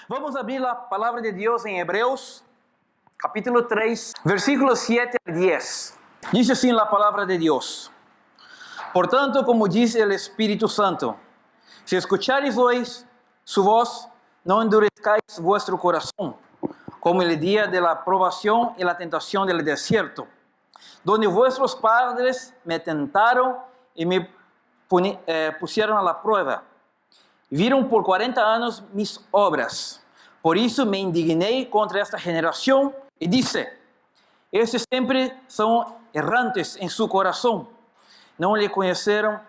Vamos a abrir la palabra de Dios en Hebreos, capítulo 3, versículos 7 al 10. Dice así la palabra de Dios: Por tanto, como dice el Espíritu Santo, si escucharéis hoy su voz, no endurezcáis vuestro corazón, como el día de la probación y la tentación del desierto, donde vuestros padres me tentaron y me pusieron a la prueba. Vieron por 40 años mis obras. Por eso me indigné contra esta generación y dice: estos siempre son errantes en su corazón. No le conocieron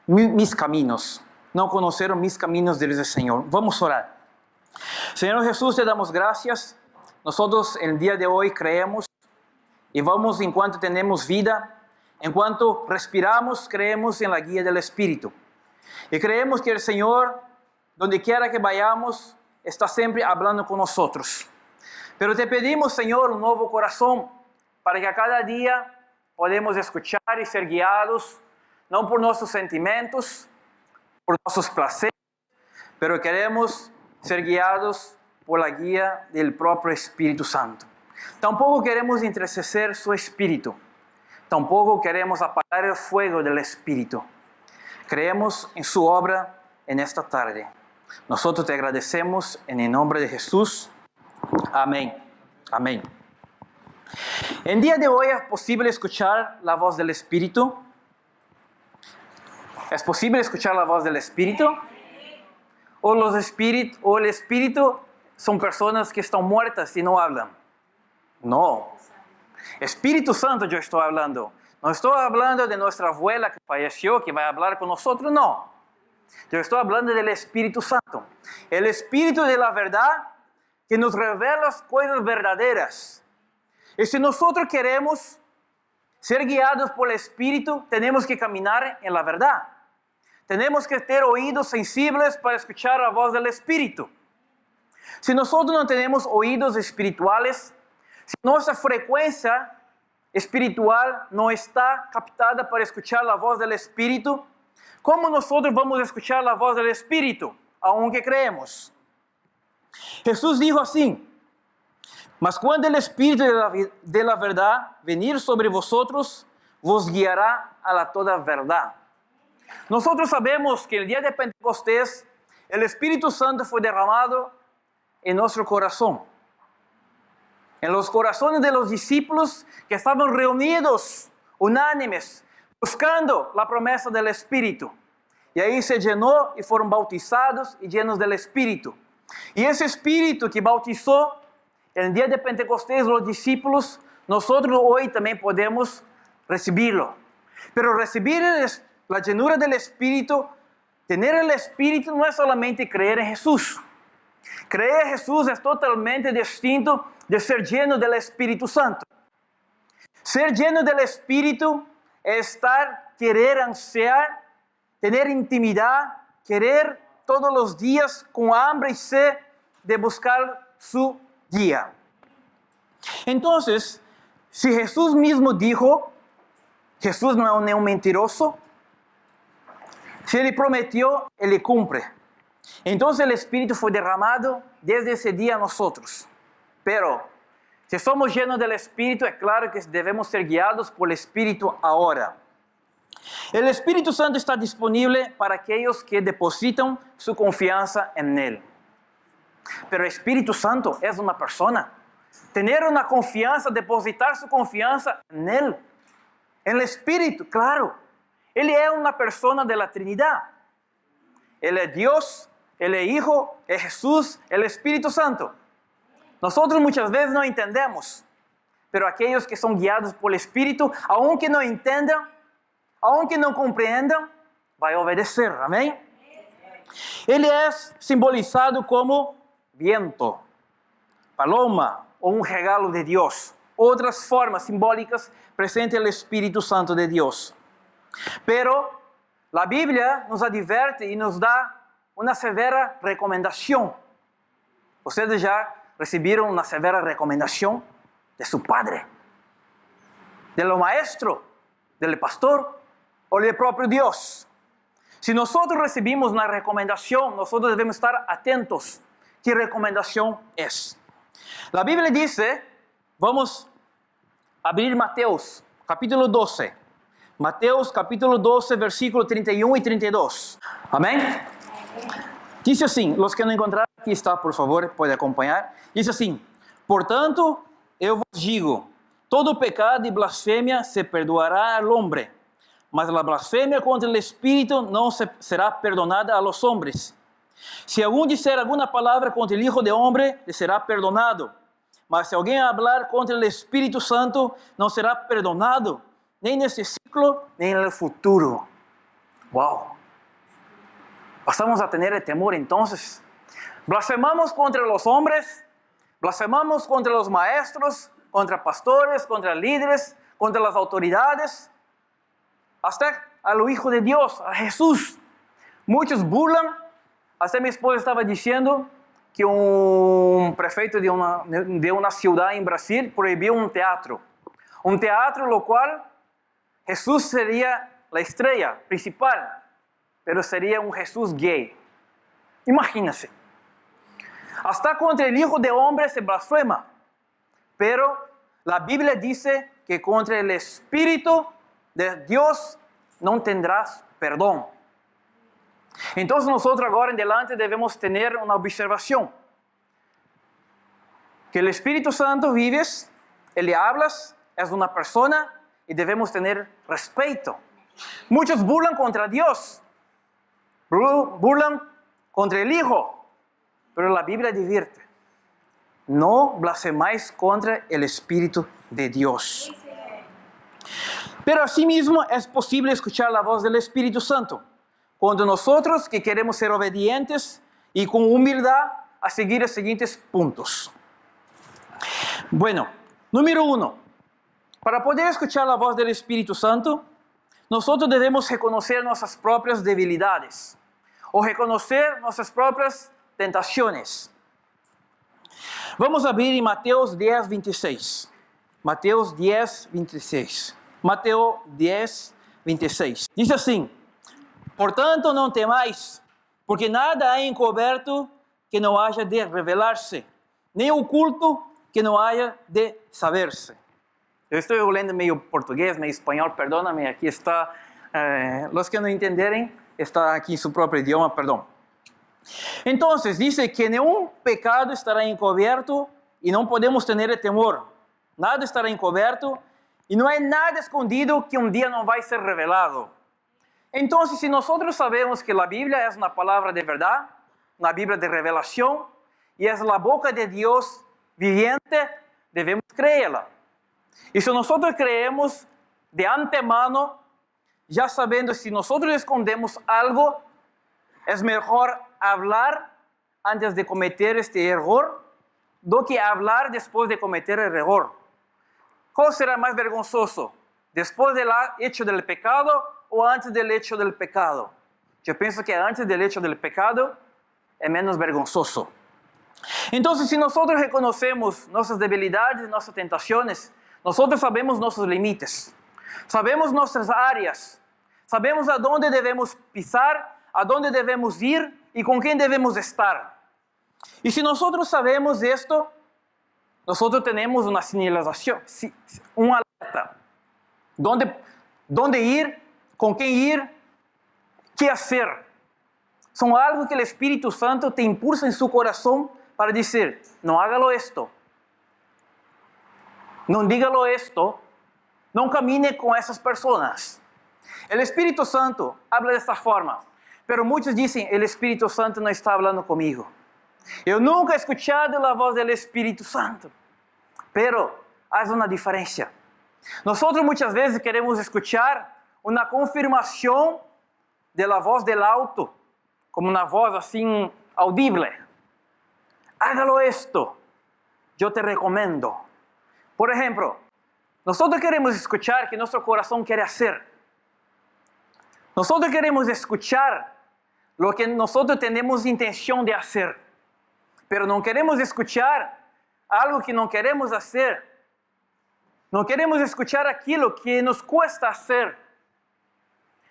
mis caminos. No conocieron mis caminos, dice el Señor. Vamos a orar. Señor Jesús, te damos gracias. Nosotros el día de hoy creemos y vamos, en cuanto tenemos vida, en cuanto respiramos, creemos en la guía del Espíritu. Y creemos que el Señor, donde quiera que vayamos, está siempre hablando con nosotros. Pero te pedimos, Señor, un nuevo corazón, para que a cada día podamos escuchar y ser guiados, no por nuestros sentimientos, por nuestros placeres, pero queremos ser guiados por la guía del propio Espíritu Santo. Tampoco queremos entristecer su Espíritu. Tampoco queremos apagar el fuego del Espíritu. Creemos en su obra en esta tarde. Nosotros te agradecemos en el nombre de Jesús. Amén. Amén. El día de hoy es posible escuchar la voz del Espíritu. ¿Es posible escuchar la voz del Espíritu? ¿O el Espíritu son personas que están muertas y no hablan? No. Espíritu Santo yo estoy hablando. No estoy hablando de nuestra abuela que falleció, que va a hablar con nosotros, no. Yo estoy hablando del Espíritu Santo. El Espíritu de la verdad que nos revela las cosas verdaderas. Y si nosotros queremos ser guiados por el Espíritu, tenemos que caminar en la verdad. Tenemos que tener oídos sensibles para escuchar la voz del Espíritu. Si nosotros no tenemos oídos espirituales, si nuestra frecuencia espiritual no está captada para escuchar la voz del Espíritu, ¿cómo nosotros vamos a escuchar la voz del Espíritu, aunque creemos? Jesús dijo así: mas cuando el Espíritu de la verdad venir sobre vosotros, vos guiará a la toda verdad. Nosotros sabemos que el día de Pentecostés, el Espíritu Santo fue derramado en nuestro corazón. En los corazones de los discípulos que estaban reunidos, unánimes, buscando la promesa del Espíritu. Y ahí se llenó y fueron bautizados y llenos del Espíritu. Y ese Espíritu que bautizó el día de Pentecostés los discípulos, nosotros hoy también podemos recibirlo. Pero recibir la llenura del Espíritu, tener el Espíritu, no es solamente creer en Jesús. Creer en Jesús es totalmente distinto de ser lleno del Espíritu Santo. Ser lleno del Espíritu es estar, querer, ansiar, tener intimidad, querer todos los días con hambre y sed de buscar su guía. Entonces, si Jesús mismo dijo, Jesús no es un mentiroso, si Él prometió, Él cumple. Entonces el Espíritu fue derramado desde ese día a nosotros. Pero si somos llenos del Espíritu, es claro que debemos ser guiados por el Espíritu ahora. El Espíritu Santo está disponible para aquellos que depositan su confianza en Él. Pero el Espíritu Santo es una persona. Tener una confianza, depositar su confianza en Él. En el Espíritu, claro. Él es una persona de la Trinidad. Él es Dios, Él es Hijo, es Jesús, el Espíritu Santo. Nosotros muchas veces no entendemos, pero aquellos que son guiados por el Espíritu, aunque no entiendan, aunque no comprendan, van a obedecer. Amén. Él es simbolizado como viento, paloma o un regalo de Dios. Otras formas simbólicas presenta el Espíritu Santo de Dios. Pero la Biblia nos advierte y nos da una severa recomendación. Ustedes ya recibieron una severa recomendación de su padre, del maestro, del pastor o del propio Dios. Si nosotros recibimos una recomendación, nosotros debemos estar atentos ¿qué recomendación es? La Biblia dice, vamos a abrir Mateos, capítulo 12. Mateos, capítulo 12, versículo 31 y 32. Amén. Dice así, los que no encontraron, aquí está, por favor, puede acompañar. Dice así, portanto, eu vos digo, todo pecado y blasfemia se perdoará al hombre, mas la blasfemia contra el Espíritu no será perdonada a los hombres. Si alguno disser alguna palabra contra el Hijo de Hombre, le será perdonado. Mas si alguien hablar contra el Espíritu Santo, no será perdonado, ni en este ciclo, ni en el futuro. Wow. Pasamos a tener el temor entonces. Blasfemamos contra los hombres, blasfemamos contra los maestros, contra pastores, contra líderes, contra las autoridades, hasta al Hijo de Dios, a Jesús. Muchos burlan. Hasta mi esposa estaba diciendo que un prefeito de una ciudad en Brasil prohibió un teatro. Un teatro lo cual Jesús sería la estrella principal, pero sería un Jesús gay. Imagínense. Hasta contra el Hijo de Hombre se blasfema, pero la Biblia dice que contra el Espíritu de Dios no tendrás perdón. Entonces nosotros ahora en adelante debemos tener una observación. Que el Espíritu Santo vives, Él le hablas, es una persona y debemos tener respeto. Muchos burlan contra Dios, burlan contra el Hijo, pero la Biblia advierte, no blasfemáis contra el Espíritu de Dios. Pero asimismo es posible escuchar la voz del Espíritu Santo cuando nosotros que queremos ser obedientes y con humildad a seguir los siguientes puntos. Bueno, número 1. Para poder escuchar la voz del Espíritu Santo, nosotros debemos reconocer nuestras propias debilidades o reconocer nuestras propias tentaciones. Vamos a abrir en Mateos 10, 26. Mateos 10, 26. Mateo 10, 26. Dice así, portanto não temais, porque nada há encoberto que não haja de revelar-se, nem oculto que não haya de saber-se. Eu estou lendo meio português, meio espanhol, perdóname, aqui está, los que não entenderem, está aqui em seu próprio idioma, perdão. Então, dice que nenhum pecado estará encoberto e não podemos ter temor. Nada estará encoberto e não há nada escondido que um dia não vai ser revelado. Então, se nós sabemos que a Bíblia é uma palavra de verdade, uma Bíblia de revelação, e é a boca de Deus viviente, devemos creê-la. E se nós creemos de antemano, já sabendo si nós escondemos algo, é melhor hablar antes de cometer este error do que hablar después de cometer el error. ¿Cuál será más vergonzoso? ¿Después del hecho del pecado o antes del hecho del pecado? Yo pienso que antes del hecho del pecado es menos vergonzoso. Entonces, si nosotros reconocemos nuestras debilidades, nuestras tentaciones, nosotros sabemos nuestros límites, sabemos nuestras áreas, sabemos a dónde debemos pisar, a dónde debemos ir y con quién debemos estar. Y si nosotros sabemos esto, nosotros tenemos una señalización, una alerta. ¿Dónde ir? ¿Con quién ir? ¿Qué hacer? Son algo que el Espíritu Santo te impulsa en su corazón para decir, no hágalo esto. No dígalo esto. No camine con esas personas. El Espíritu Santo habla de esta forma. Pero muchos dicen, el Espíritu Santo no está hablando conmigo. Eu nunca he escuchado la voz del Espíritu Santo. Pero hay una diferencia. Nosotros muchas veces queremos escuchar una confirmación de la voz del alto, como una voz así audible. Hágalo esto, yo te recomiendo. Por ejemplo, nosotros queremos escuchar que nuestro corazón quiere hacer. Nosotros queremos escuchar lo que nosotros tenemos intención de hacer. Pero no queremos escuchar algo que no queremos hacer. No queremos escuchar aquilo que nos cuesta hacer.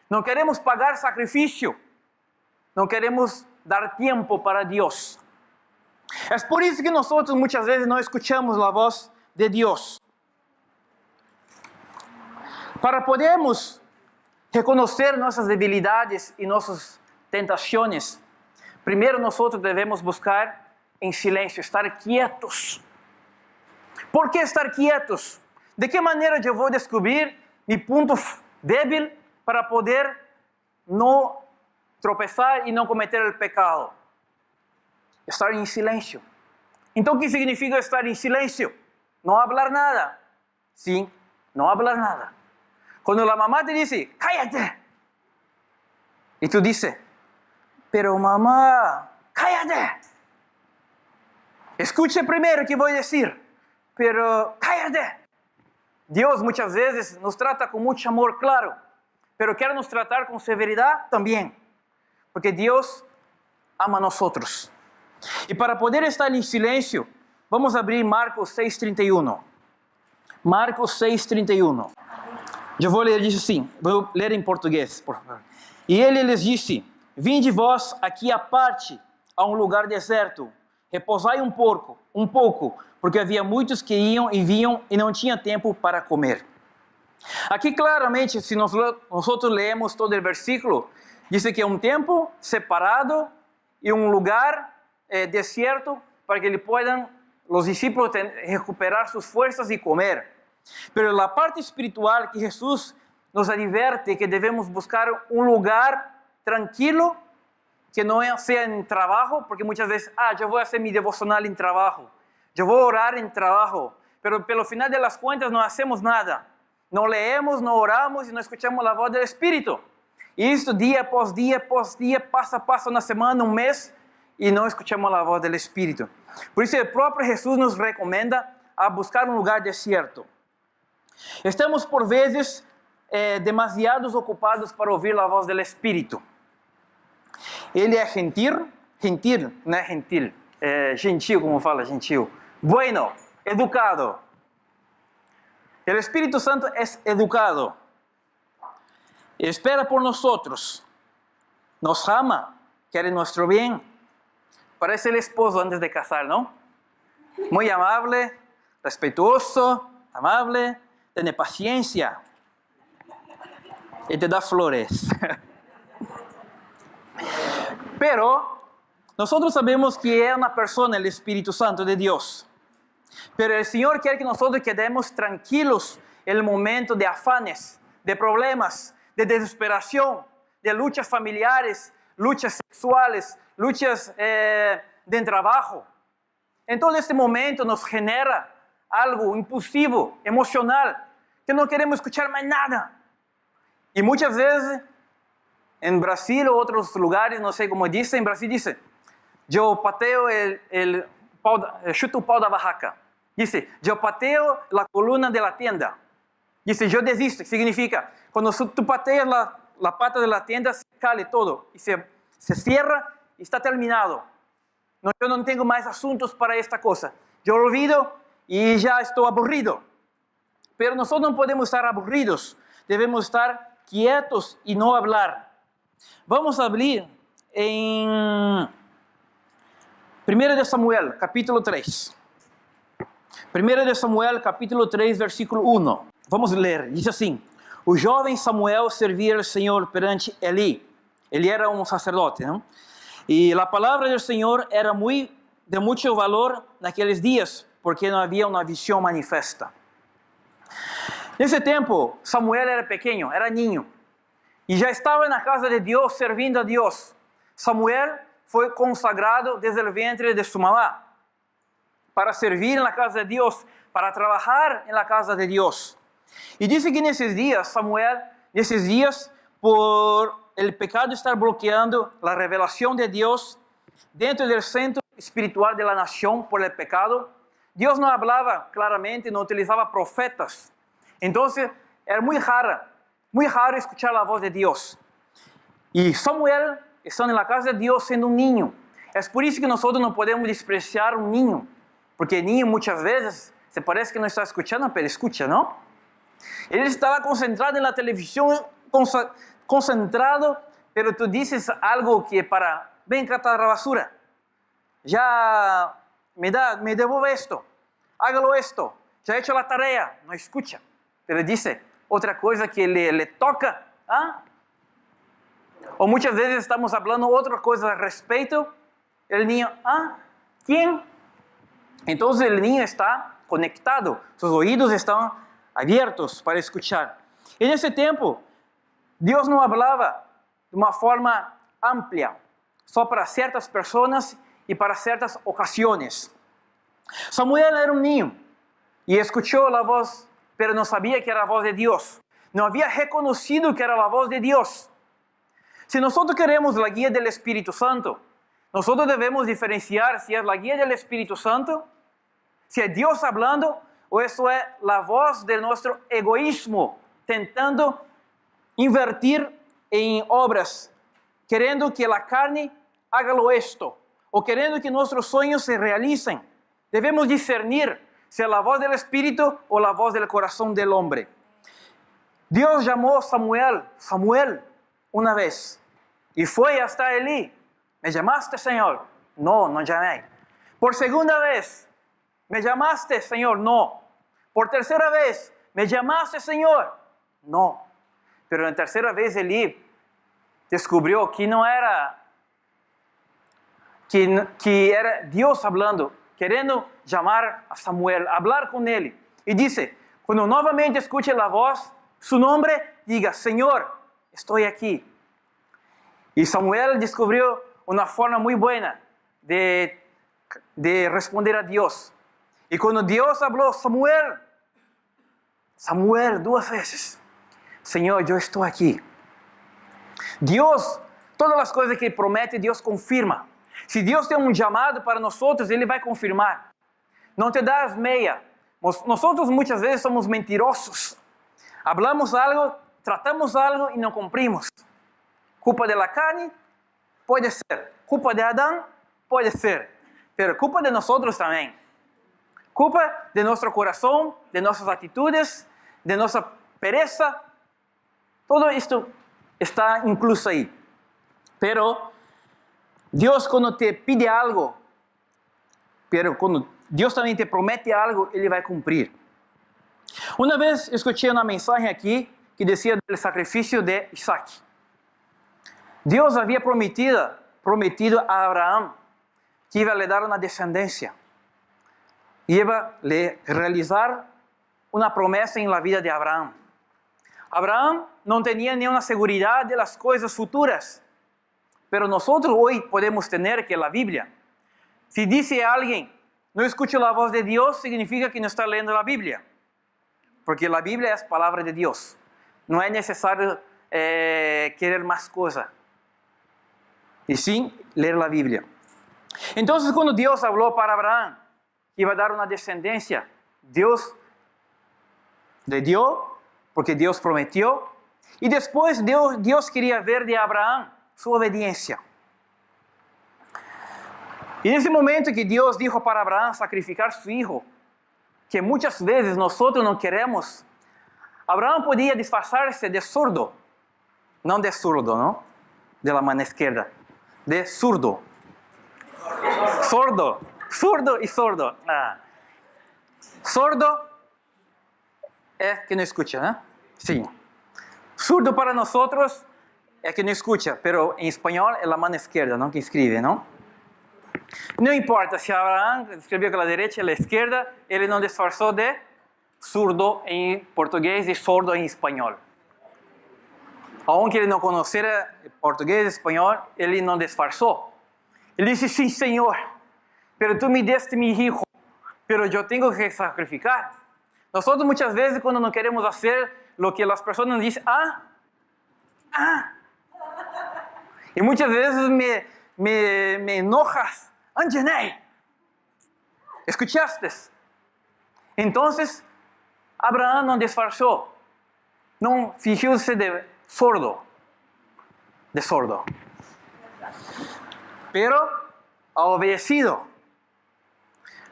No queremos pagar sacrificio. No queremos dar tiempo para Dios. Es por eso que nosotros muchas veces no escuchamos la voz de Dios. Para podermos reconocer nuestras debilidades y nuestras tentaciones, primero nosotros debemos buscar en silencio, estar quietos. ¿Por qué estar quietos? ¿De qué manera yo voy a descubrir mi punto débil para poder no tropezar y no cometer el pecado? Estar en silencio. Entonces, ¿qué significa estar en silencio? No hablar nada. Sí, no hablar nada. Cuando la mamá te dice, cállate. Y tú dices, pero mamá, cállate. Escuche primero qué voy a decir, pero cállate. Dios muchas veces nos trata con mucho amor, claro, pero quiere nos tratar con severidad también, porque Dios ama a nosotros. Y para poder estar en silencio, vamos a abrir Marcos 6:31. Marcos 6:31. Eu vou ler isso assim, vou ler em português, por favor. E ele lhes disse, vinde vós aqui à parte, a um lugar deserto, repousai um pouco, porque havia muitos que iam e vinham e não tinha tempo para comer. Aqui claramente, se nós lemos todo o versículo, diz que é um tempo separado e um lugar deserto para que eles possam, os discípulos, recuperar suas forças e comer. Pero la parte espiritual que Jesús nos advierte que debemos buscar un lugar tranquilo, que no sea en trabajo, porque muchas veces, yo voy a hacer mi devocional en trabajo, yo voy a orar en trabajo, pero pelo final de las cuentas no hacemos nada, no leemos, no oramos y no escuchamos la voz del Espíritu. Y esto día após día, pasa una semana, un mes, y no escuchamos la voz del Espíritu. Por eso el propio Jesús nos recomienda a buscar un lugar desierto. Estamos por vezes demasiados ocupados para ouvir a voz do Espírito. Ele é gentil, não é gentil, gentil, como fala, gentil. Bueno, educado. O Espírito Santo é educado. Espera por nós, nos ama, quer nosso bem. Parece o esposo antes de casar, não? Muito amável, respetuoso, amável. Tiene paciencia y te da flores. Pero nosotros sabemos que es una persona, el Espíritu Santo de Dios. Pero el Señor quiere que nosotros quedemos tranquilos en el momento de afanes, de problemas, de desesperación, de luchas familiares, luchas sexuales, luchas de trabajo. En todo este momento nos genera algo impulsivo, emocional, que no queremos escuchar más nada. Y muchas veces, en Brasil o otros lugares, no sé cómo dice, en Brasil dice, yo pateo chuto el pau da barraca. Dice, yo pateo la columna de la tienda. Dice, yo desisto, significa, cuando tú pateas la pata de la tienda, se cae todo, y se cierra y está terminado. No, yo no tengo más asuntos para esta cosa. Yo olvido y ya estoy aburrido. Pero nosotros no podemos estar aburridos, debemos estar quietos y no hablar. Vamos a abrir en 1 de Samuel, capítulo 3. 1 de Samuel, capítulo 3, versículo 1. Vamos ler, diz assim, o jovem Samuel servia ao Senhor perante Eli. Ele era um sacerdote, não? E a palavra do Senhor era de muito valor naqueles dias, porque não havia uma visão manifesta. Nesse tempo, Samuel era pequeno, era niño, e já estava na casa de Deus, servindo a Deus. Samuel foi consagrado desde o ventre de sua mamá, para servir na casa de Deus, para trabalhar na casa de Deus. E diz que nesses dias, Samuel, por o pecado estar bloqueando a revelação de Deus dentro do centro espiritual da nação por o pecado, Deus não falava claramente, não utilizava profetas. Então, era muito raro escuchar a voz de Deus. E Samuel está na casa de Deus sendo um niño. É por isso que nós não podemos despreciar um niño, porque niño muitas vezes se parece que não está escutando, mas escuta, não? Ele estava concentrado na televisão, concentrado, pero tu dices algo que para, ven, cata la basura. ya me devuelve esto, hágalo esto, ya he hecho la tarea, no escucha. Pero dice otra cosa que le toca, ¿ah? O muchas veces estamos hablando otra cosa al respecto, el niño, ¿quién? Entonces el niño está conectado, sus oídos están abiertos para escuchar. En ese tiempo, Dios no hablaba de una forma amplia, solo para ciertas personas y para ciertas ocasiones. Samuel era un niño y escuchó la voz, pero no sabía que era la voz de Dios. No había reconocido que era la voz de Dios. Si nosotros queremos la guía del Espíritu Santo, nosotros debemos diferenciar si es la guía del Espíritu Santo, si es Dios hablando, o eso es la voz de nuestro egoísmo, tentando invertir en obras, queriendo que la carne haga lo esto, o queriendo que nuestros sueños se realicen. Debemos discernir si es la voz del Espíritu o la voz del corazón del hombre. Dios llamó a Samuel, una vez, y fue hasta Elí. ¿Me llamaste, Señor? No, no llamé. Por segunda vez, ¿me llamaste, Señor? No. Por tercera vez, ¿me llamaste, Señor? No. Pero la tercera vez Elí descubrió que no era, que era Dios hablando, queriendo llamar a Samuel, hablar con él. Y dice, cuando nuevamente escuche la voz, su nombre, diga, Señor, estoy aquí. Y Samuel descubrió una forma muy buena de responder a Dios. Y cuando Dios habló, Samuel, 2 veces, Señor, yo estoy aquí. Dios, todas las cosas que promete, Dios confirma. Si Dios tiene un llamado para nosotros, Ele vai confirmar. No te das meia. Nosotros muchas veces somos mentirosos. Hablamos algo, tratamos algo y no cumplimos. Culpa de la carne, puede ser. Culpa de Adán, puede ser. Pero culpa de nosotros también. Culpa de nuestro corazón, de nuestras actitudes, de nuestra pereza. Todo esto está incluso ahí. Pero Dios cuando te pide algo, pero cuando Dios también te promete algo, Ele vai cumprir. Una vez escuché una mensaje aquí que decía del sacrificio de Isaac. Dios había prometido a Abraham que iba a le dar una descendencia. Iba a realizar una promesa en la vida de Abraham. Abraham no tenía ni una seguridad de las cosas futuras. Pero nosotros hoy podemos tener que la Biblia. Si dice alguien, no escucho la voz de Dios, significa que no está leyendo la Biblia. Porque la Biblia es palabra de Dios. No es necesario querer más cosas. Y sin leer la Biblia. Entonces cuando Dios habló para Abraham, que iba a dar una descendencia, Dios le dio, porque Dios prometió. Y después Dios quería ver de Abraham su obediencia. Y en ese momento que Dios dijo para Abraham sacrificar su hijo, que muchas veces nosotros no queremos, Abraham podía disfrazarse de sordo, no de zurdo, ¿no? De la mano izquierda, de zurdo. Zurdo y sordo. Sordo es que no escucha, ¿no? Sí. Zurdo para nosotros es que no escucha, pero en español es la mano izquierda, ¿no? Que escribe, ¿no? No importa si Abraham escribió con la derecha y la izquierda, él no disfrazó de zurdo en portugués y sordo en español. Aunque él no conociera portugués y español, él no disfrazó. Él dice, sí, Señor, pero tú me diste mi hijo, pero yo tengo que sacrificar. Nosotros muchas veces cuando no queremos hacer lo que las personas dicen, y muchas veces me enojas. Anjaney, ¿escuchaste? Entonces, Abraham no disfrazó, no fingióse de sordo, pero ha obedecido.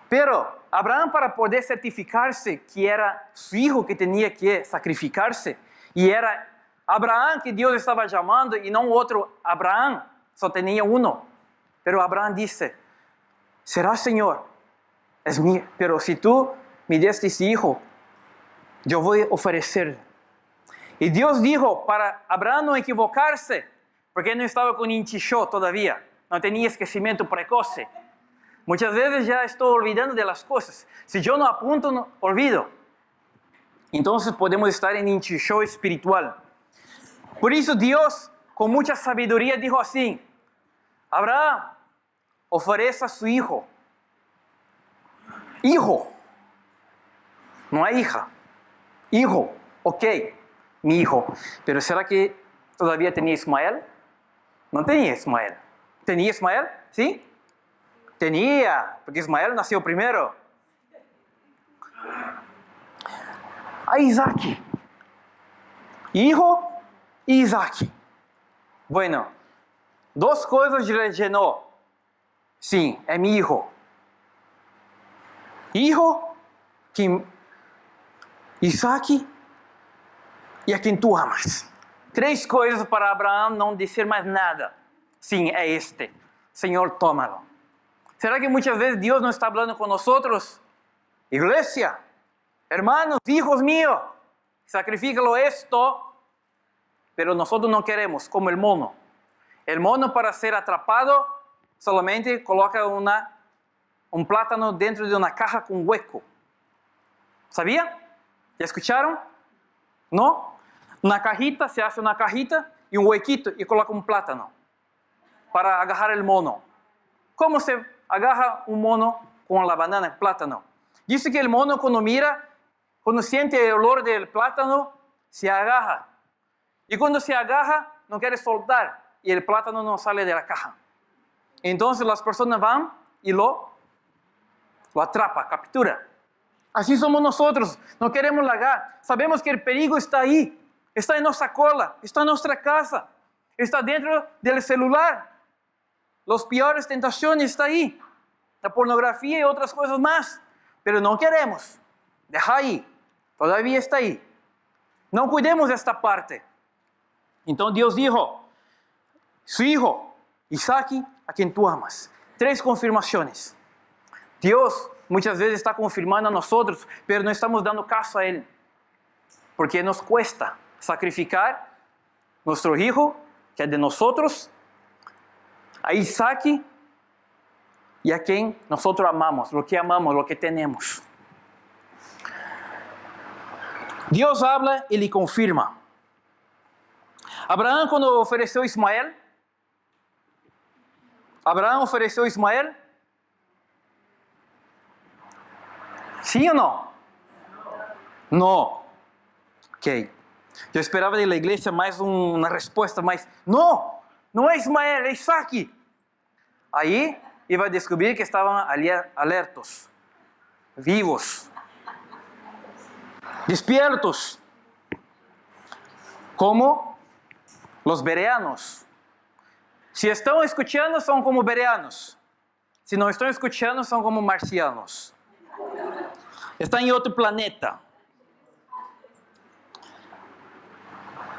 Pero Abraham, para poder certificarse que era su hijo que tenía que sacrificarse, y era Abraham que Dios estaba llamando y no otro Abraham, solo tenía uno. Pero Abraham dice, será Señor, es mío, pero si tú me diste ese hijo, yo voy a ofrecer. Y Dios dijo para Abraham no equivocarse, porque él no estaba con hinchichó todavía, no tenía esquecimiento precoce. Muchas veces ya estoy olvidando de las cosas. Si yo no apunto, no olvido. Entonces podemos estar en hinchichó espiritual. Por eso Dios, con mucha sabiduría, dijo así: Abraham, ofrezca a su hijo. Hijo, no hay hija. Hijo, ok, mi hijo. Pero ¿será que todavía tenía Ismael? No tenía Ismael. ¿Tenía Ismael? ¿Sí? Tenía, porque Ismael nació primero. A Isaac. Hijo y Isaac. Bueno, dos cosas le llenó. Sí, es mi hijo. Hijo, Isaac y a quien tú amas. Tres coisas para Abraão não dizer mais nada. Sim, é este. Senhor, tómalo. ¿Será que muchas veces Dios no está hablando con nosotros? Iglesia, hermanos, hijos míos, sacrifícalo esto, pero nosotros no queremos, como el mono. El mono, para ser atrapado, solamente coloca un plátano dentro de una caja con hueco. ¿Sabía? ¿Ya escucharon? ¿No? Una cajita, se hace una cajita y un huequito y coloca un plátano para agarrar el mono. ¿Cómo se agarra un mono con la banana, el plátano? Dice que el mono cuando siente el olor del plátano, se agarra. Y cuando se agarra, no quiere soltar y el plátano no sale de la caja. Entonces las personas van y lo atrapa, captura. Así somos nosotros, no queremos largar. Sabemos que el peligro está ahí, está en nuestra cola, está en nuestra casa, está dentro del celular. Las peores tentaciones están ahí, la pornografía y otras cosas más. Pero no queremos, deja ahí, todavía está ahí. No cuidemos de esta parte. Entonces Dios dijo, su hijo, Isaac, a quien tú amas. Tres confirmaciones. Dios muchas veces está confirmando a nosotros, pero no estamos dando caso a Él. Porque nos cuesta sacrificar nuestro hijo, que es de nosotros, a Isaac y a quien nosotros amamos, lo que tenemos. Dios habla y le confirma. Abraham, cuando ofreció a Ismael, ¿sí o no? No. Ok. Yo esperaba de la iglesia más una respuesta más. No, no es Ismael, es Isaac. Ahí iba a descubrir que estaban alertos, vivos, despiertos, como los bereanos. Si están escuchando, son como bereanos. Si no están escuchando, son como marcianos. Están en otro planeta.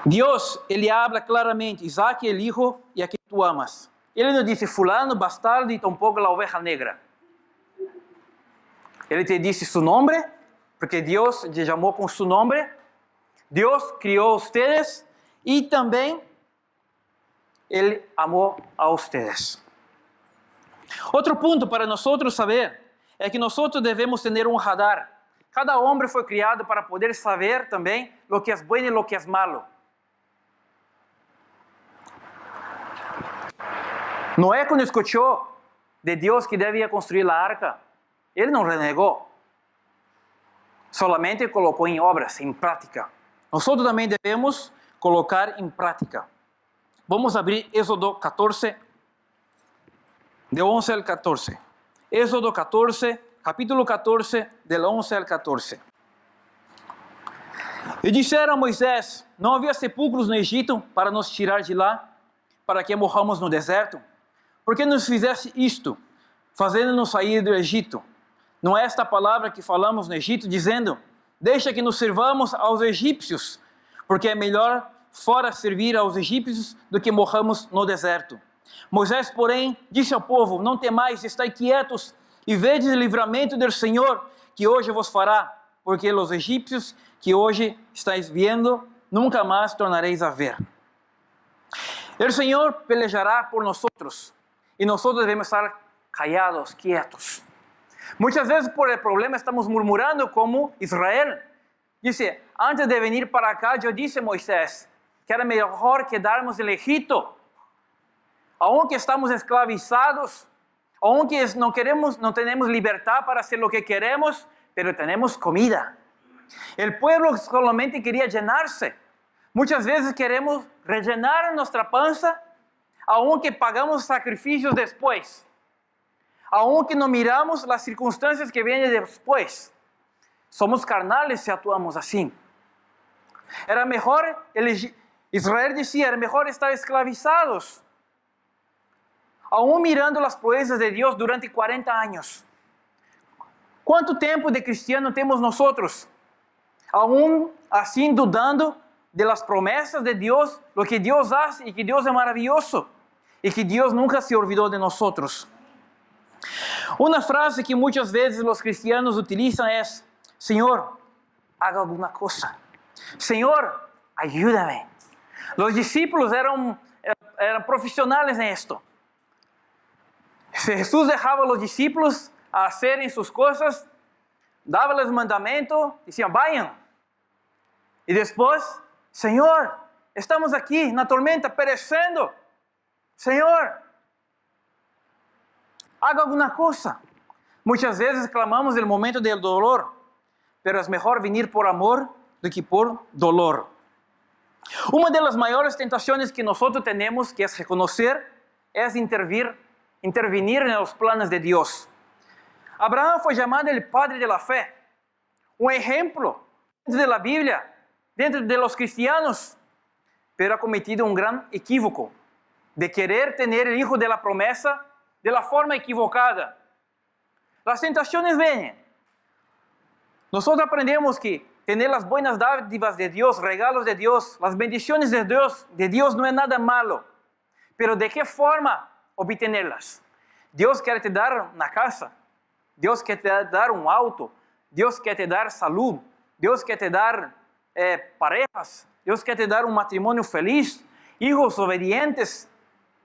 Dios, Ele habla claramente, Isaac, el hijo, y a quien tú amas. Ele no dice fulano, bastardo, y tampoco la oveja negra. Ele te dice su nombre, porque Dios te llamó con su nombre. Dios crió a ustedes y también Él amó a ustedes. Otro punto para nosotros saber es que nosotros debemos tener un radar. Cada hombre fue criado para poder saber también lo que es bueno y lo que es malo. Noé, cuando escuchó de Dios que debía construir la arca, él no renegó. Solamente colocó en obras, en práctica. Nosotros también debemos colocar en práctica. Vamos a abrir Éxodo 14, de 11 al 14. Éxodo 14, capítulo 14, del 11 al 14. E disseram a Moisés, não havia sepulcros no Egito para nos tirar de lá, para que morramos no deserto? Por que nos fizesse isto, fazendo-nos sair do Egito? Não é esta palavra que falamos no Egito, dizendo, deixa que nos servamos aos egípcios, porque é melhor fora servir aos egípcios do que morramos no deserto. Moisés, porém, disse ao povo: não temais, estai quietos e vedes o livramento do Senhor, que hoje vos fará, porque os egípcios que hoje estáis vendo, nunca mais tornareis a ver. O Senhor pelejará por nós, e nós devemos estar callados, quietos. Muitas vezes por el problema estamos murmurando como Israel. Dice, antes de venir para acá, yo disse a Moisés que era mejor quedarnos en Egipto, aunque estamos esclavizados, aunque no tenemos libertad para hacer lo que queremos, pero tenemos comida. El pueblo solamente quería llenarse. Muchas veces queremos rellenar nuestra panza, aunque pagamos sacrificios después, aunque no miramos las circunstancias que vienen después. Somos carnales si actuamos así. Era mejor, Israel decía, era mejor estar esclavizados, aún mirando las proezas de Dios durante 40 años. ¿Cuánto tiempo de cristiano tenemos nosotros? Aún así dudando de las promesas de Dios, lo que Dios hace y que Dios es maravilloso y que Dios nunca se olvidó de nosotros. Una frase que muchas veces los cristianos utilizan es: Señor, haga alguna cosa. Señor, ayúdame. Los discípulos eran profesionales en esto. Jesús dejaba a los discípulos a hacer sus cosas, daba los mandamientos, decían, vayan. Y después, Señor, estamos aquí en la tormenta, pereciendo. Señor, haga alguna cosa. Muchas veces clamamos el momento del dolor, pero es mejor venir por amor do que por dolor. Una de las mayores tentaciones que nosotros tenemos, que es reconocer, es intervenir en los planes de Dios. Abraham fue llamado el padre de la fe, un ejemplo dentro de la Biblia, dentro de los cristianos, pero ha cometido un gran equívoco de querer tener el hijo de la promesa de la forma equivocada. Las tentaciones vienen. Nosotros aprendemos que tener las buenas dádivas de Dios, regalos de Dios, las bendiciones de Dios no es nada malo. Pero ¿de qué forma obtenerlas? Dios quiere te dar una casa, Dios quiere te dar un auto, Dios quiere te dar salud, Dios quiere te dar parejas, Dios quiere te dar un matrimonio feliz, hijos obedientes,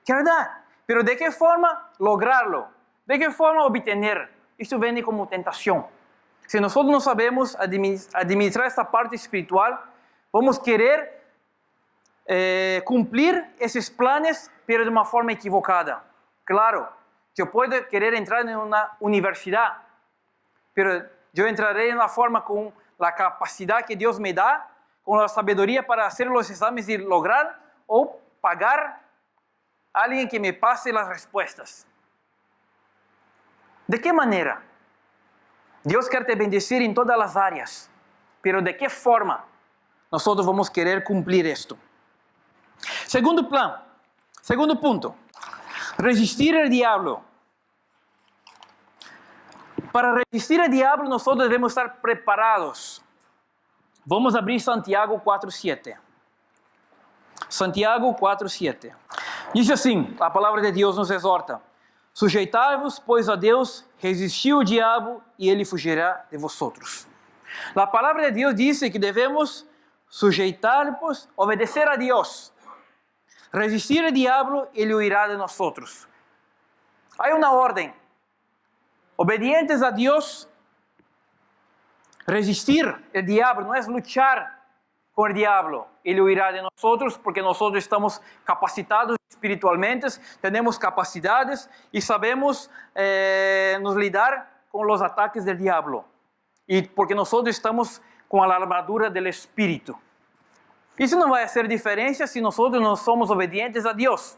quiere dar. Pero ¿de qué forma lograrlo? ¿De qué forma obtener? Esto viene como tentación. Si nosotros no sabemos administrar esta parte espiritual, vamos a querer cumplir esos planes, pero de una forma equivocada. Claro, yo puedo querer entrar en una universidad, pero yo entraré en la forma con la capacidad que Dios me da, con la sabiduría para hacer los exámenes y lograr, o pagar a alguien que me pase las respuestas. ¿De qué manera? Dios quiere te bendecir en todas las áreas, pero ¿de qué forma nosotros vamos a querer cumplir esto? Segundo punto, resistir al diablo. Para resistir al diablo nosotros debemos estar preparados. Vamos a abrir Santiago 4:7. Santiago 4:7. Dice así, la palabra de Dios nos exhorta: sujeitai-vos, pois, a Deus, resisti o diabo e ele fugirá de vosotros. La palabra de Dios dice que debemos sujeitar-nos, obedecer a Dios, resistir al diablo y él huirá de nosotros. Hay una orden: obedientes a Dios, resistir el diablo, no es luchar con el diablo, él huirá de nosotros porque nosotros estamos capacitados espiritualmente, tenemos capacidades y sabemos nos lidar con los ataques del diablo, y porque nosotros estamos con la armadura del Espíritu. Isso não vai hacer diferencia si nosotros no somos obedientes a Dios.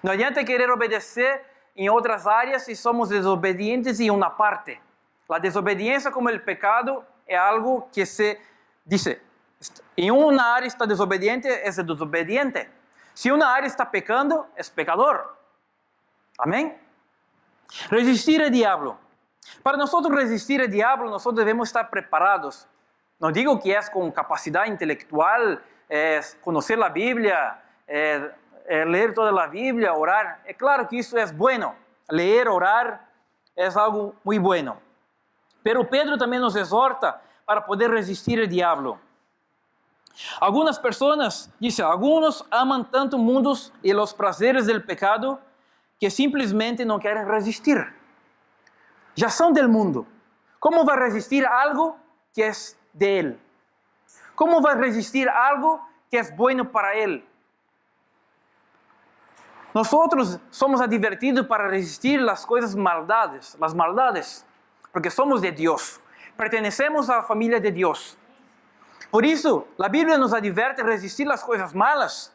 No adianta querer obedecer en otras áreas si somos desobedientes en una parte. La desobediencia, como el pecado, es algo que se dice: en una área está desobediente, es desobediente. Si una área está pecando, es pecador. Amén. Resistir al diablo. Para nosotros resistir al diablo, nosotros debemos estar preparados. No digo que es con capacidad intelectual, es conocer la Biblia, leer toda la Biblia, orar. Es claro que eso es bueno. Leer, orar es algo muy bueno. Pero Pedro también nos exhorta para poder resistir al diablo. Algunas personas, dice, algunos aman tanto mundos y los placeres del pecado que simplesmente no quieren resistir. Ya son del mundo. ¿Cómo va a resistir algo que es de él? ¿Cómo va a resistir algo que es bueno para él? Nosotros somos advertidos para resistir las maldades, porque somos de Dios, pertenecemos a la familia de Dios. Por eso, la Biblia nos advierte resistir las cosas malas.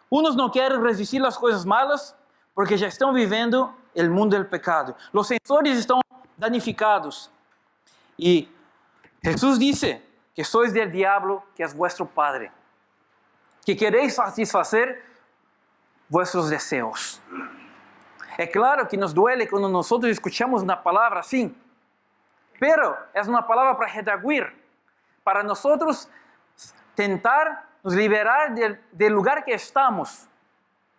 Unos no quieren resistir las cosas malas porque ya están viviendo el mundo del pecado. Los sensores están danificados. Y Jesús dice que sois del diablo, que es vuestro padre, que queréis satisfacer vuestros deseos. Es claro que nos duele cuando nosotros escuchamos una palabra así, pero es una palabra para redarguir, para nosotros tentar nos liberar del lugar que estamos,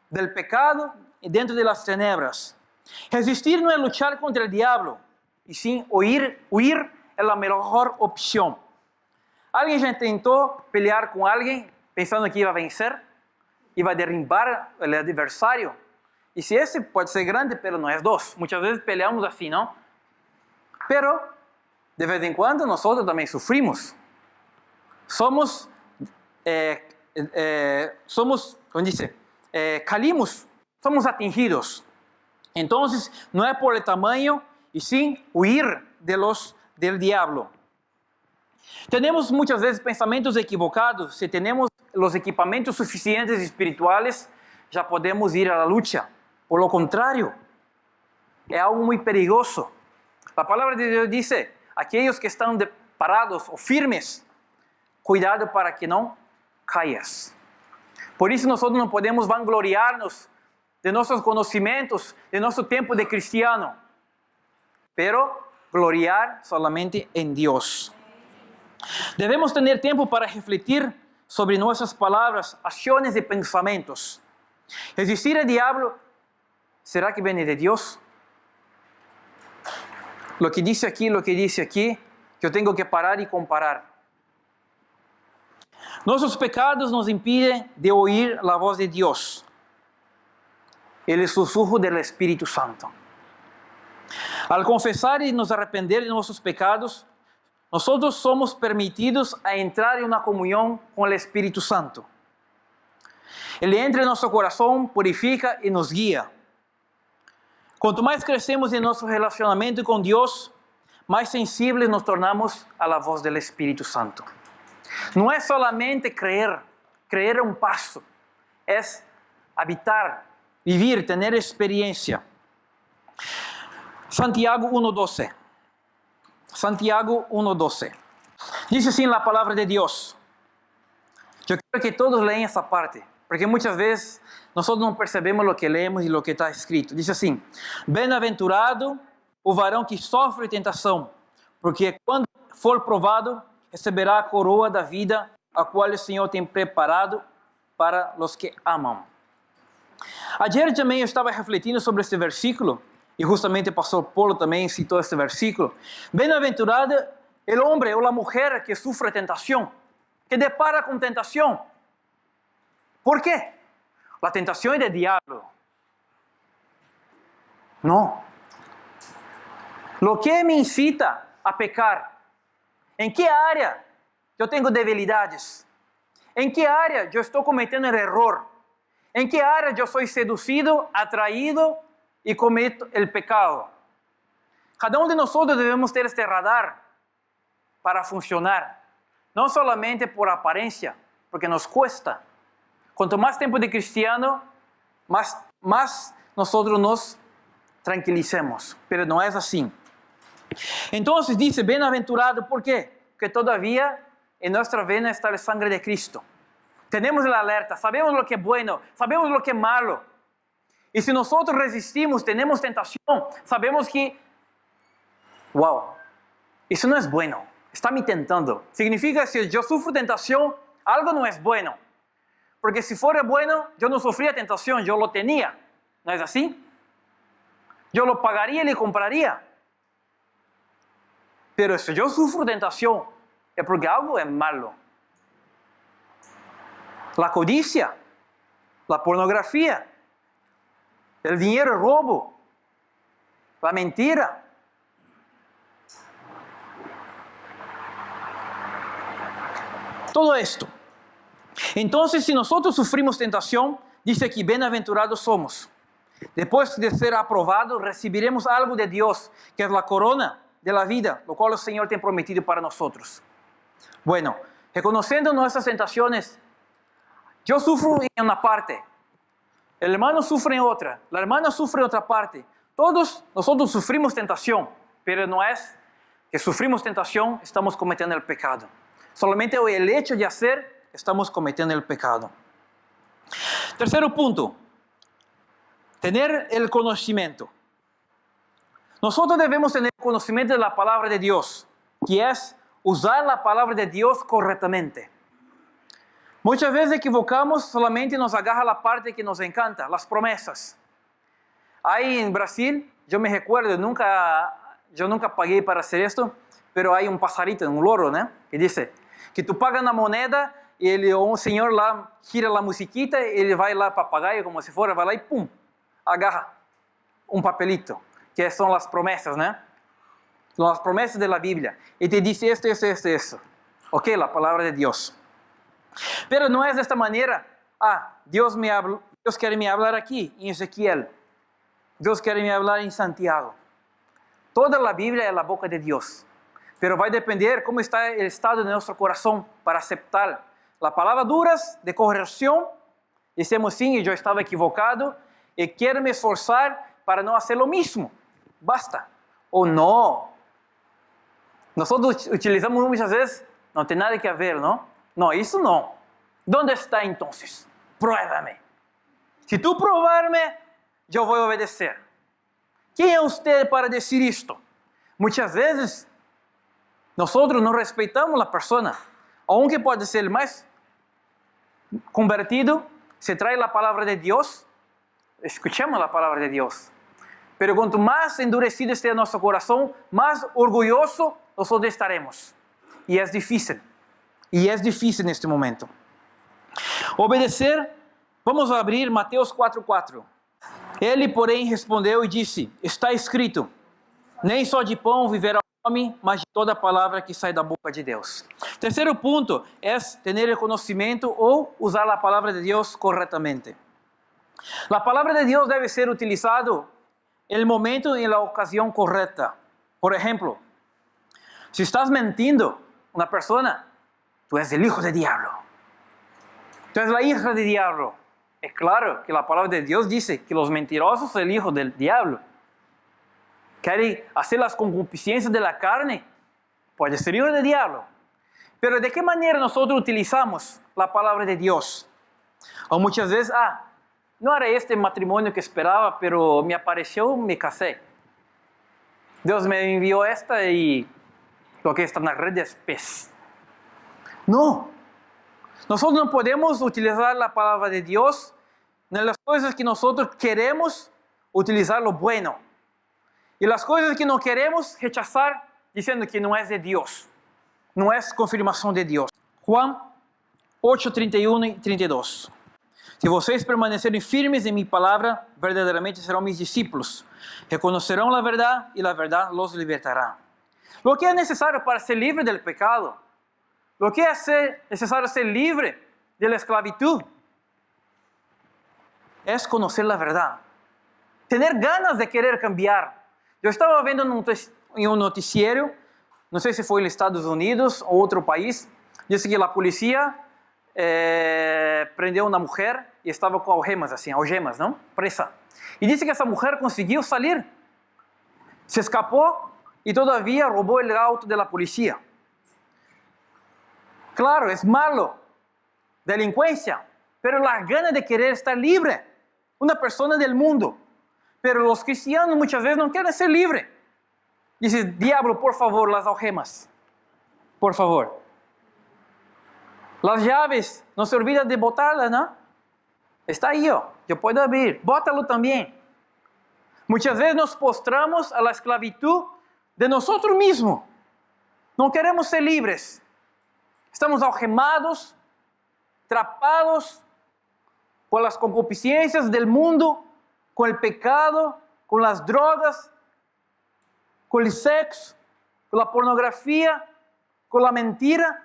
del pecado y dentro de las tenebras. Resistir no es luchar contra el diablo, y sí huir es la mejor opción. ¿Alguien ya intentó pelear con alguien pensando que iba a vencer? Iba a derribar el adversario. Y si ese puede ser grande, pero no es dos. Muchas veces peleamos así, ¿no? Pero de vez en cuando nosotros también sufrimos. Somos, ¿cómo dice? Caímos, somos atingidos. Entonces, no es por el tamaño, y sí huir del diablo. Tenemos muchas veces pensamientos equivocados. Si tenemos los equipamientos suficientes espirituales, ya podemos ir a la lucha. Por lo contrario, es algo muy peligroso. La palabra de Dios dice, aquellos que están parados o firmes, cuidado para que no caigas. Por eso nosotros no podemos vangloriarnos de nuestros conocimientos, de nuestro tiempo de cristiano, pero gloriar solamente en Dios. Debemos tener tiempo para refletir sobre nuestras palabras, acciones y pensamientos. Resistir al diablo, ¿será que viene de Dios? Lo que dice aquí, yo tengo que parar y comparar. Nuestros pecados nos impiden de oír la voz de Dios, el susurro del Espíritu Santo. Al confesar y nos arrepender de nuestros pecados, nosotros somos permitidos a entrar en una comunión con el Espíritu Santo. Él entra en nuestro corazón, purifica y nos guía. Cuanto más crecemos en nuestro relacionamiento con Dios, más sensibles nos tornamos a la voz del Espíritu Santo. No es solamente creer es un paso, es habitar, vivir, tener experiencia. Santiago 1:12. Santiago 1:12. Dice así en la palabra de Dios. Yo quiero que todos lean esa parte, porque muchas veces nosotros no percebemos lo que leemos y lo que está escrito. Dice así: bem-aventurado o varão que sofre tentação, porque quando for provado, receberá a coroa da vida, a qual o Senhor tem preparado para os que amam. Ayer também eu estava refletindo sobre este versículo, e justamente o pastor Polo também citou este versículo. Bem-aventurado el hombre o la mujer que sufre tentación, que depara con tentación. ¿Por qué? La tentación es del diablo. No. Lo que me incita a pecar, ¿en qué área yo tengo debilidades? ¿En qué área yo estoy cometiendo el error? ¿En qué área yo soy seducido, atraído y cometo el pecado? Cada uno de nosotros debemos ter este radar para funcionar, no solamente por apariencia, porque nos cuesta. Cuanto más tiempo de cristiano, más nosotros nos tranquilicemos, pero no es así. Entonces dice, bienaventurado, ¿por qué? Porque todavía en nuestra vena está la sangre de Cristo. Tenemos la alerta, sabemos lo que es bueno, sabemos lo que es malo. Y si nosotros resistimos, tenemos tentación, sabemos que, wow, eso no es bueno, está me tentando. Significa que si yo sufro tentación, algo no es bueno. porque si fuera bueno, yo no sufría tentación, yo lo tenía. ¿No es así? Yo lo pagaría y le compraría. Pero si yo sufro tentación, es porque algo es malo. La codicia, la pornografía, el dinero, el robo, la mentira. Todo esto. Entonces, si nosotros sufrimos tentación, dice aquí, bienaventurados somos. Después de ser aprobados, recibiremos algo de Dios, que es la corona de la vida, lo cual el Señor tiene prometido para nosotros. Bueno, reconociendo nuestras tentaciones, yo sufro en una parte, el hermano sufre en otra, la hermana sufre en otra parte. Todos nosotros sufrimos tentación, pero no es que sufrimos tentación, estamos cometiendo el pecado. Solamente el hecho de hacer, estamos cometiendo el pecado. Tercero punto, tener el conocimiento. Nosotros debemos tener conocimiento de la palabra de Dios, que es usar la palabra de Dios correctamente. Muchas veces equivocamos, solamente nos agarra la parte que nos encanta, las promesas. Ahí en Brasil, yo me recuerdo, yo nunca pagué para hacer esto, pero hay un pajarito, un loro, ¿no? Que dice que tú pagas una moneda y un señor lá gira la musiquita, ele vai lá, papagaio, como si fuera, va lá y pum, agarra un papelito, que son las promesas, ¿no? Son las promesas de la Biblia. Y te dice esto, esto, esto, esto. Ok, la palabra de Dios. Pero no es de esta manera. Dios quiere me hablar aquí, en Ezequiel. Dios quiere me hablar en Santiago. Toda la Biblia es la boca de Dios. Pero va a depender cómo está el estado de nuestro corazón para aceptar las palabras duras de corrección. Decimos, sí, yo estaba equivocado y quiero me esforzar para no hacer lo mismo. Basta. O no. Nosotros utilizamos muchas veces, no tiene nada que ver, ¿no? No, eso no. ¿Dónde está entonces? Pruébame. Si tú probarme, yo voy a obedecer. ¿Quién es usted para decir esto? Muchas veces nosotros no respetamos a la persona, aunque puede ser el más convertido, se trae la palabra de Dios, escuchemos la palabra de Dios. Pero cuanto más endurecido esté nuestro corazón, más orgulloso nosotros estaremos. Y es difícil. Y es difícil en este momento. Obedecer, vamos a abrir Mateus 4:4. Ele, porém, respondeu e disse, está escrito, nem só de pão viverá o homem, mas de toda palavra que sai da boca de Deus. Terceiro ponto é ter o conhecimento ou usar a palavra de Deus corretamente. A palavra de Deus deve ser utilizada no momento e na ocasião correta. Por exemplo, se estás mentindo uma pessoa, tú eres el hijo del diablo. Tú eres la hija del diablo. Es claro que la palabra de Dios dice que los mentirosos son el hijo del diablo. Quieren hacer las concupiscencias de la carne. Puede ser hijo del diablo. Pero ¿de qué manera nosotros utilizamos la palabra de Dios? O muchas veces, no era este matrimonio que esperaba, pero me apareció, me casé. Dios me envió esta y lo que está en la red es pez. No, nosotros no podemos utilizar la palabra de Dios en las cosas que nosotros queremos utilizar lo bueno y las cosas que no queremos rechazar diciendo que no es de Dios, no es confirmación de Dios. Juan 8:31 y 32. Se vocês permanecerem firmes em minha palavra, verdadeiramente serão mis discípulos. Reconocerão la verdad y la verdad los libertará. Lo que es necesario para ser libre del pecado, lo que es necesario ser libre de la esclavitud, es conocer la verdad. Tener ganas de querer cambiar. Yo estaba viendo en un noticiero, no sé si fue en Estados Unidos o otro país, dice que la policía prendió a una mujer y estaba con algemas, así, algemas, ¿no? Presa. Y dice que esa mujer consiguió salir. Se escapó y todavía robó el auto de la policía. Claro, es malo, delincuencia, pero la gana de querer estar libre, una persona del mundo. Pero los cristianos muchas veces no quieren ser libres. Dice, diablo, por favor, las algemas, por favor. Las llaves, no se olvida de botarlas, ¿no? Está ahí, yo puedo abrir, bótalo también. Muchas veces nos postramos a la esclavitud de nosotros mismos. No queremos ser libres. Estamos algemados, atrapados por las concupiscencias del mundo, con el pecado, con las drogas, con el sexo, con la pornografía, con la mentira.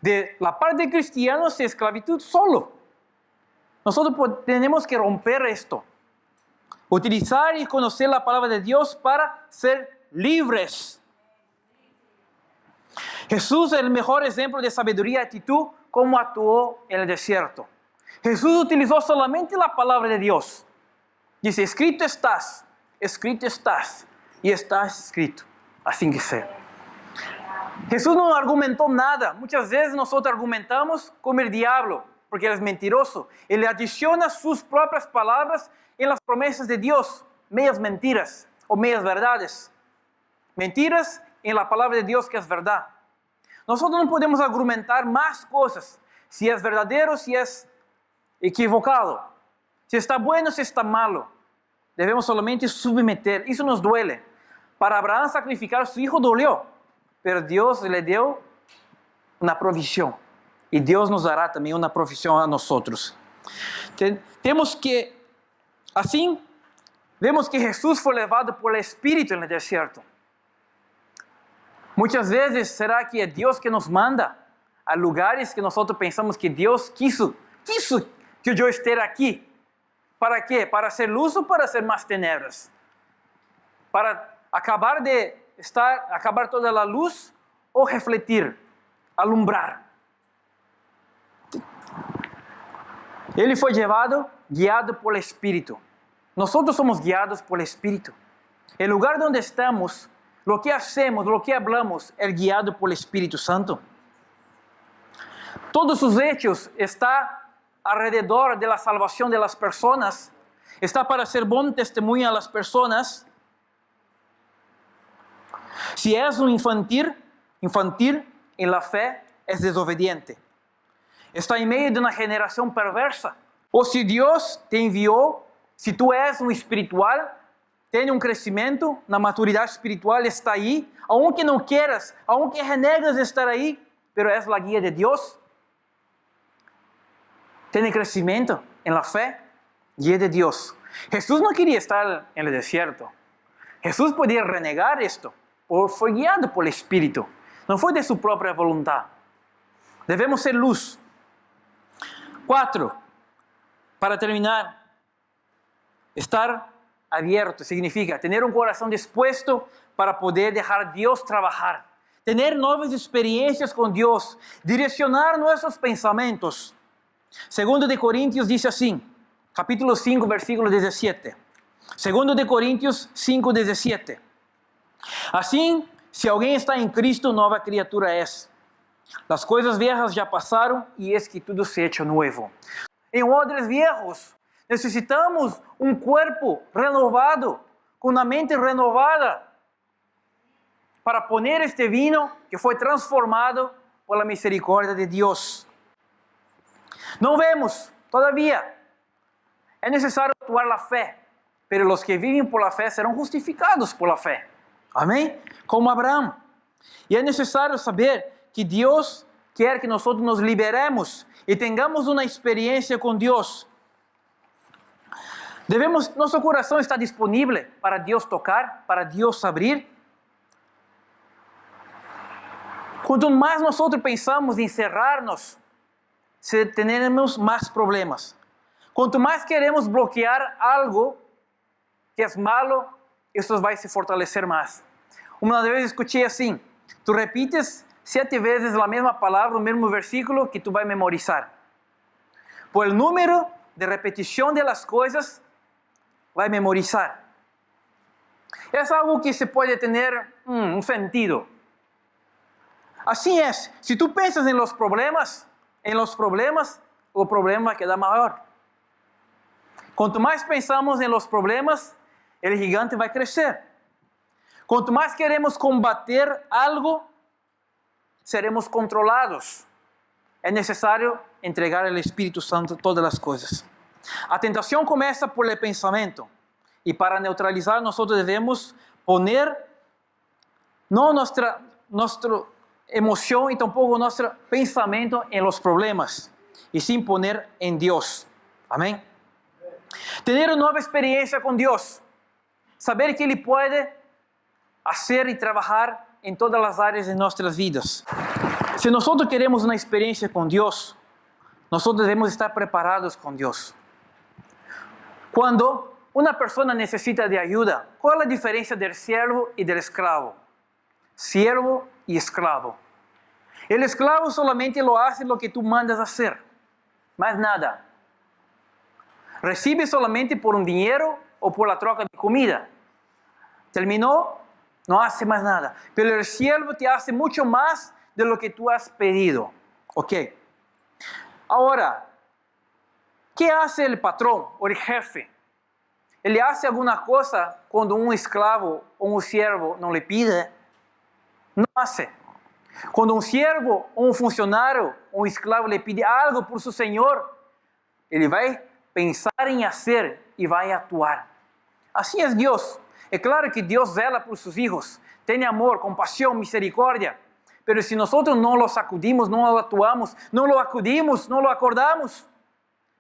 De la parte de cristianos es esclavitud solo. Nosotros tenemos que romper esto. Utilizar y conocer la palabra de Dios para ser libres. Jesús es el mejor ejemplo de sabiduría y actitud como actuó en el desierto. Jesús utilizó solamente la palabra de Dios. Dice, escrito estás, y estás escrito. Así que sea. Jesús no argumentó nada. Muchas veces nosotros argumentamos como el diablo, porque él es mentiroso. Él le adiciona sus propias palabras en las promesas de Dios, medias mentiras o medias verdades. Mentiras en la palabra de Dios que es verdad. Nosotros no podemos argumentar más cosas, si es verdadero, si es equivocado, si está bueno, si está malo. Debemos solamente submeter, eso nos duele. Para Abraham sacrificar a su hijo dolió, pero Dios le dio una provisión. Y Dios nos dará también una provisión a nosotros. Tenemos que, así, vemos que Jesús fue llevado por el Espíritu en el desierto. Muchas veces será que es Dios que nos manda a lugares que nosotros pensamos que Dios quiso que yo esté aquí. ¿Para qué? ¿Para hacer luz o para hacer más tenebras? ¿Para acabar toda la luz o refletir, alumbrar? Ele foi llevado, guiado por el Espíritu. Nosotros somos guiados por el Espíritu. El lugar donde estamos, lo que hacemos, lo que hablamos, es guiado por el Espíritu Santo. Todos sus hechos están alrededor de la salvación de las personas. Está para ser buen testimonio a las personas. Si es un infantil en la fe, es desobediente. Está en medio de una generación perversa. O si Dios te envió, si tú eres un espiritual, tiene un crecimiento, una maturidad espiritual, está ahí, aunque no quieras, aunque renegas de estar ahí, pero es la guía de Dios. Tiene crecimiento en la fe, guía de Dios. Jesús no quería estar en el desierto. Jesús podía renegar esto, fue guiado por el Espíritu, no fue de su propia voluntad. Debemos ser luz. 4, para terminar, estar abierto significa tener un corazón dispuesto para poder dejar a Dios trabajar, tener nuevas experiencias con Dios, direccionar nuestros pensamientos. 2 de Corintios dice así, capítulo 5, versículo 17. 2 de Corintios 5, 17. Así, si alguien está en Cristo, nueva criatura es. Las cosas viejas ya pasaron y es que todo se ha hecho nuevo. En odres viejos, necesitamos un cuerpo renovado, con una mente renovada, para poner este vino que fue transformado por la misericordia de Dios. No vemos todavía. Es necesario actuar la fe, pero los que viven por la fe serán justificados por la fe. Amén. Como Abraham. Y es necesario saber que Dios quiere que nosotros nos liberemos y tengamos una experiencia con Dios. Nuestro corazón está disponible para Dios tocar, para Dios abrir. Cuanto más nosotros pensamos en cerrarnos, tenemos más problemas. Cuanto más queremos bloquear algo que es malo, esto va a se fortalecer más. Una vez escuché así, tú repites 7 veces la misma palabra, el mismo versículo que tú vas a memorizar. Por el número de repetición de las cosas, vas a memorizar. Es algo que se puede tener un sentido. Así es, si tú piensas en los problemas, el problema queda mayor. Cuanto más pensamos en los problemas, el gigante va a crecer. Cuanto más queremos combater algo, seremos controlados. É necessário entregar ao Espírito Santo todas as coisas. A tentação começa por el pensamento. E para neutralizar, nós devemos poner não nossa emoção e tampouco nosso pensamento em los problemas, e sim poner em Deus. Amém? Ter uma nova experiência com Deus. Saber que Ele pode fazer e trabalhar em todas as áreas de nossas vidas. Se nós queremos uma experiência com Deus, nós devemos estar preparados com Deus. Quando uma pessoa necessita de ajuda, qual é a diferença do servo e do escravo? Siervo e esclavo. O esclavo solamente lo hace lo que tú mandas hacer, mais nada. Recibe solamente por dinheiro ou por la troca de comida. Terminou, não hace mais nada. Pero el siervo te hace mucho más de lo que tú has pedido. Ok. Ahora, ¿qué hace el patrón o el jefe? Ele hace alguma coisa quando um escravo ou um siervo não lhe pide? Não hace. Quando um siervo ou um funcionário ou um escravo lhe pede algo por seu senhor, ele vai pensar em fazer e vai atuar. Assim é Deus. É claro que Deus zela por seus filhos, tem amor, compaixão, misericórdia. Pero se nós não lo sacudimos, não lo atuamos, não lo acudimos, não lo acordamos,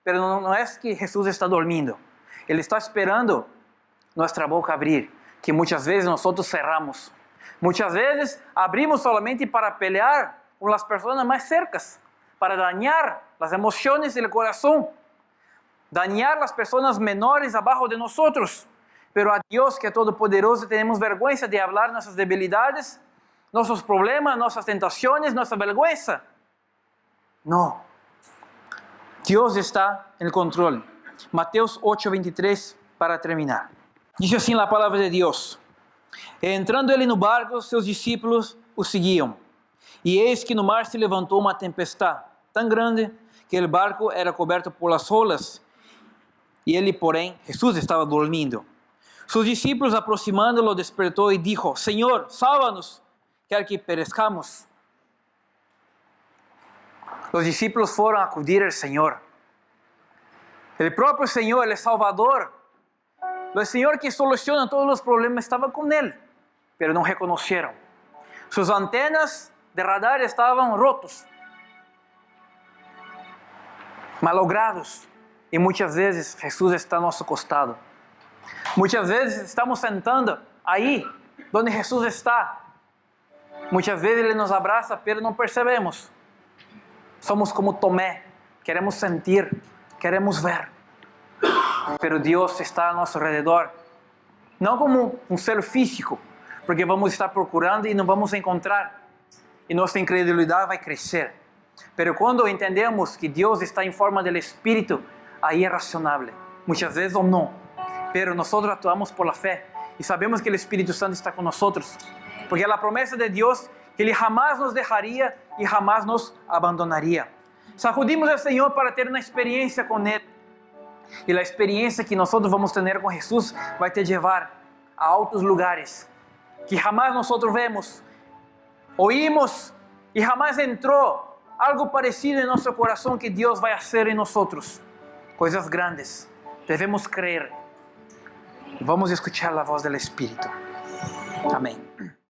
pero não é que Jesus está dormindo. Ele está esperando nossa boca abrir, que muitas vezes nós cerramos. Muitas vezes abrimos solamente para pelear com as pessoas mais cercas, para dañar as emoções do coração, dañar as pessoas menores abaixo de nós. Pero a Deus, que é todo-poderoso, temos vergonha de falar nossas debilidades, nossos problemas, nossas tentações, nossa vergonha. Não. Deus está no controle. Mateus 8:23, para terminar. Diz assim a palavra de Deus: entrando ele no barco, seus discípulos o seguiam. E eis que no mar se levantou uma tempestade tão grande que o barco era coberto por las olas. E ele, porém, Jesus estava dormindo. Seus discípulos, aproximando-lo, despertou e dijo: Senhor, salva-nos, quer que perezcamos. Os discípulos foram acudir ao Senhor. O próprio Senhor, o Salvador, o Senhor que soluciona todos os problemas, estava com ele, mas não reconheceram. Suas antenas de radar estavam rotos, malogrados, e muitas vezes Jesus está ao nosso costado. Muitas vezes estamos sentando aí, onde Jesus está. Muitas vezes Ele nos abraça, mas não percebemos. Somos como Tomé, queremos sentir, queremos ver. Pero Deus está ao nosso redor, não como um ser físico, porque vamos estar procurando e não vamos encontrar, e nossa incredulidade vai crescer. Pero quando entendemos que Deus está em forma do Espírito, aí é racionável, muitas vezes ou não, pero nós atuamos por la fé e sabemos que o Espírito Santo está com nós, porque é a promessa de Deus que Ele jamais nos deixaria e jamais nos abandonaria. Sacudimos ao Senhor para ter uma experiência com Ele. E a experiência que nós vamos ter com Jesus vai te levar a altos lugares que jamais nós vemos, oímos e jamais entrou algo parecido em nosso coração que Deus vai fazer em nós. Coisas grandes. Devemos crer. Vamos escutar a voz do Espírito. Amém.